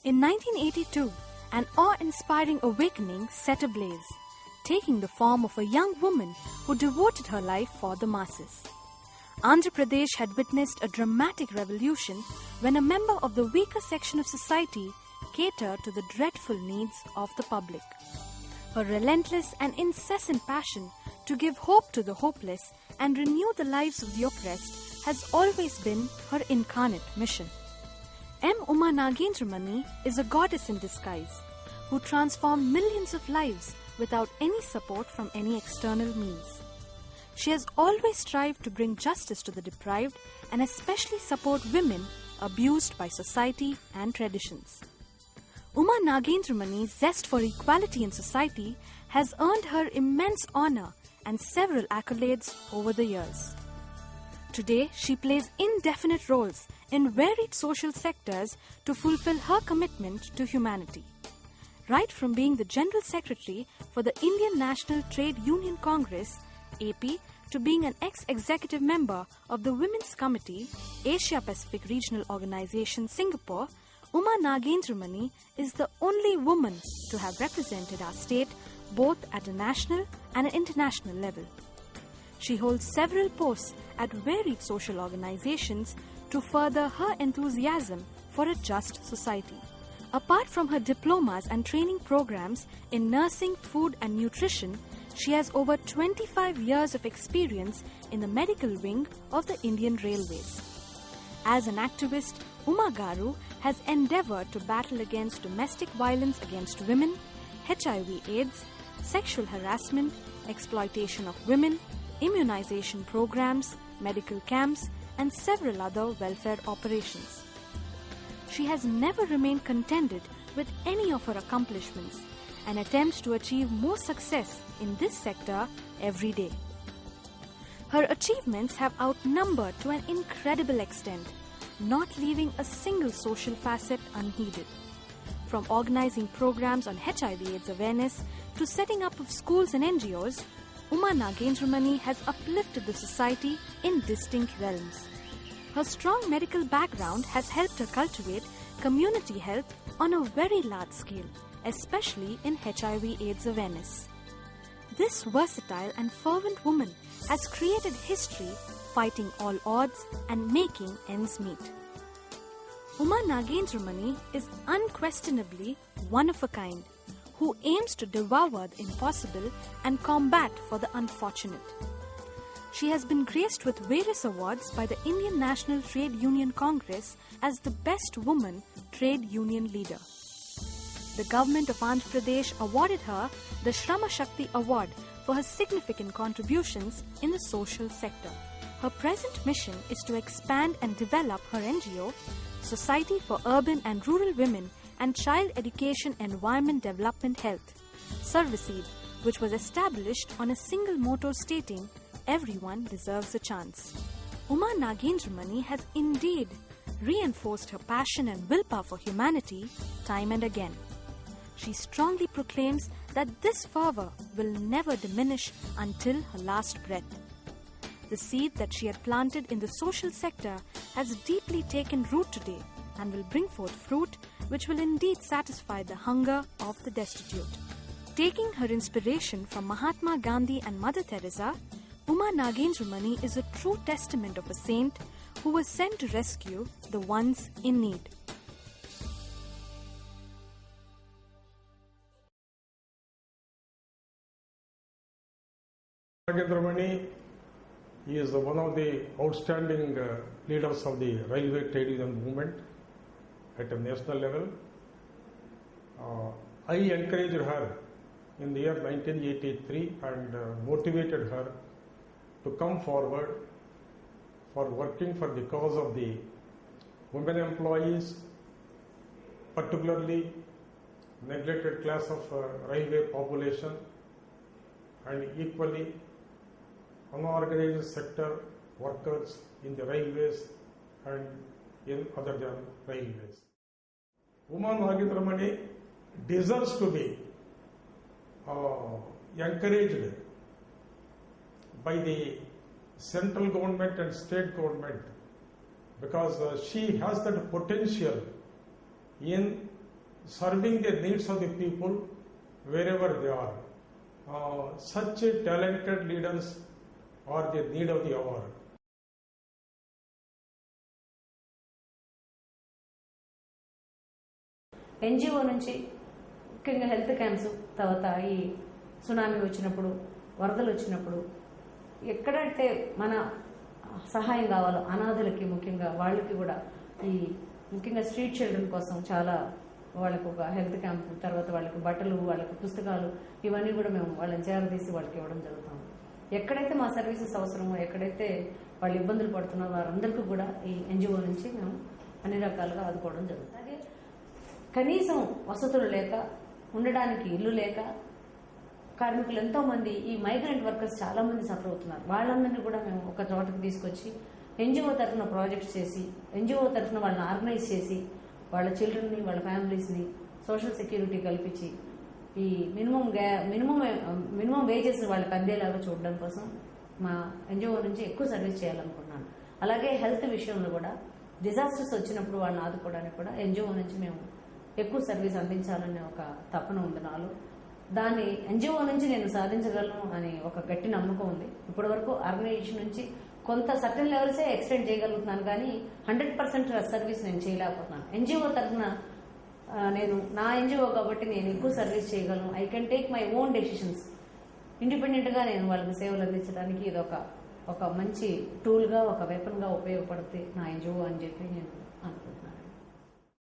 In 1982, an awe-inspiring awakening set ablaze, taking the form of a young woman who devoted her life for the masses. Andhra Pradesh had witnessed a dramatic revolution when a member of the weaker section of society catered to the dreadful needs of the public. Her relentless and incessant passion to give hope to the hopeless and renew the lives of the oppressed has always been her incarnate mission. M. Uma Nagendramani is a goddess in disguise who transformed millions of lives without any support from any external means. She has always strived to bring justice to the deprived and especially support women abused by society and traditions. Uma Nagendramani's zest for equality in society has earned her immense honor and several accolades over the years. Today, she plays indefinite roles in varied social sectors to fulfill her commitment to humanity. Right from being the General Secretary for the Indian National Trade Union Congress, AP, to being an ex-executive member of the Women's Committee, Asia Pacific Regional Organization, Singapore, Uma Nagendramani is the only woman to have represented our state both at a national and an international level. She holds several posts at varied social organizations to further her enthusiasm for a just society. Apart from her diplomas and training programs in nursing, food and nutrition, she has over 25 years of experience in the medical wing of the Indian Railways. As an activist, Uma Garu has endeavored to battle against domestic violence against women, HIV/AIDS, sexual harassment, exploitation of women, immunization programs, medical camps, and several other welfare operations. She has never remained contented with any of her accomplishments and attempts to achieve more success in this sector every day. Her achievements have outnumbered to an incredible extent, not leaving a single social facet unheeded. From organizing programs on HIV/AIDS awareness to setting up of schools and NGOs, Uma Nagendramani has uplifted the society in distinct realms. Her strong medical background has helped her cultivate community health on a very large scale, especially in HIV/AIDS awareness. This versatile and fervent woman has created history, fighting all odds and making ends meet. Uma Nagendramani is unquestionably one of a kind, who aims to devour the impossible and combat for the unfortunate. She has been graced with various awards by the Indian National Trade Union Congress as the Best Woman Trade Union Leader. The government of Andhra Pradesh awarded her the Shrama Shakti Award for her significant contributions in the social sector. Her present mission is to expand and develop her NGO, Society for Urban and Rural Women and Child Education Environment Development Health, Serviceed, which was established on a single motto stating, "Everyone deserves a chance." Uma Nagendramani has indeed reinforced her passion and willpower for humanity time and again. She strongly proclaims that this fervor will never diminish until her last breath. The seed that she had planted in the social sector has deeply taken root today and will bring forth fruit which will indeed satisfy the hunger of the destitute. Taking her inspiration from Mahatma Gandhi and Mother Teresa, Uma Nagendramani is a true testament of a saint who was sent to rescue the ones in need. Nagendramani is one of the outstanding leaders of the railway trade union movement at a national level. I encouraged her in the year 1983 and motivated her to come forward for working for the cause of the women employees, particularly neglected class of railway population, and equally unorganized sector workers in the railways and in other than railways. Uma Nagendramani deserves to be encouraged by the central government and state government because she has that potential in serving the needs of the people wherever they are. Such talented leaders are the need of the hour. NGO నుంచి ముఖ్యంగా health camps, తర్వాత ఈ tsunami వచ్చినప్పుడు, వరదలు వచ్చినప్పుడు ఎక్కడంటే మన సహాయం కావాలో అనాథలకి, ముఖ్యంగా వాళ్ళకి కూడా ఈ ముఖ్యంగా స్ట్రీట్ చిల్డ్రన్ కోసం చాలా వాళ్ళకు ఒక హెల్త్ క్యాంప్, తర్వాత వాళ్ళకి బట్టలు, వాళ్ళకి పుస్తకాలు, ఇవన్నీ కూడా మేము వాళ్ళని చేరదీసి వాళ్ళకి ఇవ్వడం జరుగుతుంది. ఎక్కడైతే మా సర్వీసెస్ అవసరమో, ఎక్కడైతే వాళ్ళు ఇబ్బందులు పడుతున్నారో వారందరికీ కూడా ఈ ఎన్జిఓ నుంచి మేము అన్ని రకాలుగా ఆదుకోవడం జరుగుతుంది. అలాగే కనీసం వసతులు లేక, ఉండడానికి ఇల్లు లేక కార్మికులు ఎంతో మంది, ఈ మైగ్రెంట్ వర్కర్స్ చాలా మంది సఫర్ అవుతున్నారు. వాళ్ళందరినీ కూడా మేము ఒక చోటకి తీసుకొచ్చి ఎన్జిఓ తరఫున ప్రాజెక్ట్స్ చేసి, ఎన్జిఓ తరఫున వాళ్ళని ఆర్గనైజ్ చేసి, వాళ్ళ చిల్డ్రన్ని, వాళ్ళ ఫ్యామిలీస్ని సోషల్ సెక్యూరిటీ కల్పించి ఈ మినిమం వేజెస్ వాళ్ళకి అందేలాగా చూడడం కోసం మా ఎన్జిఓ నుంచి ఎక్కువ సర్వీస్ చేయాలనుకున్నాను. అలాగే హెల్త్ విషయంలో కూడా డిజాస్టర్స్ వచ్చినప్పుడు వాళ్ళని ఆదుకోవడానికి కూడా ఎన్జిఓ నుంచి మేము ఎక్కువ సర్వీస్ అందించాలనే ఒక తపన ఉంది నాలో. దాన్ని ఎన్జిఓ నుంచి నేను సాధించగలను అని ఒక గట్టి నమ్మకం ఉంది. ఇప్పటి వరకు ఆర్గనైజేషన్ నుంచి కొంత సర్టన్ లెవెల్సే ఎక్స్టెండ్ చేయగలుగుతున్నాను, కానీ 100% సర్వీస్ నేను చేయలేకపోతున్నాను. ఎన్జిఓ తరఫున నేను నా ఎన్జిఓ కాబట్టి నేను ఎక్కువ సర్వీస్ చేయగలను. I can take my own decisions. ఇండిపెండెంట్గా నేను వాళ్ళకి సేవలు అందించడానికి ఇది ఒక మంచి టూల్గా, ఒక వెపన్గా ఉపయోగపడితే నా ఎన్జిఓ అని చెప్పి నేను